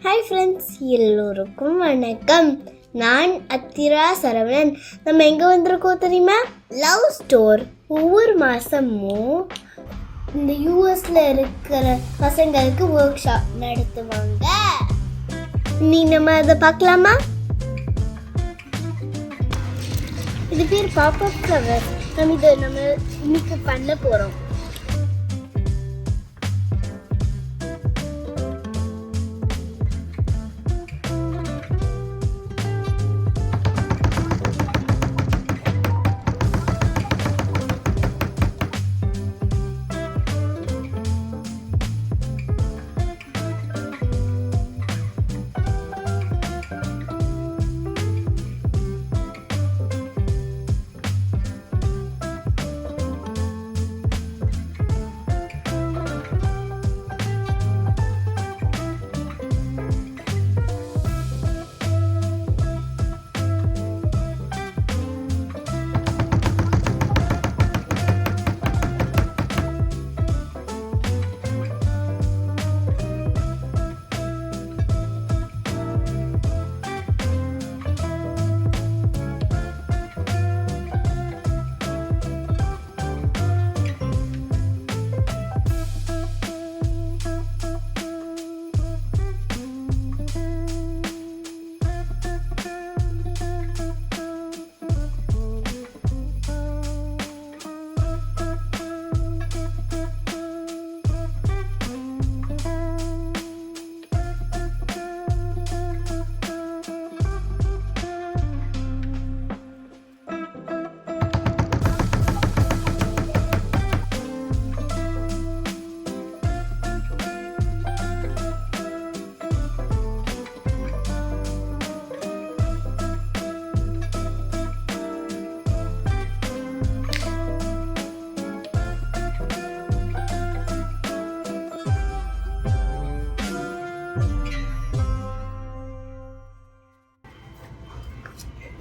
Hi friends, எல்லோருக்கும் வணக்கம். நான் அத்திரா சரவணன். நம்ம எங்கே வந்திருக்கோம் தெரியுமா? Love store. ஒவ்வொரு மாதமும் இந்த யூஎஸில் இருக்கிற பசங்களுக்கு ஒர்க் ஷாப் நடத்துவாங்க. நீ நம்ம அதை பார்க்கலாமா? இது பேர் பாப்அப் ஃப்ளவர். நம்ம இன்னைக்கு பண்ண போகிறோம்.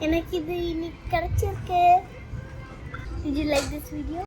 எனக்கு இது இன்னைக்கு கிடைச்சிருக்கு. Did you like this video?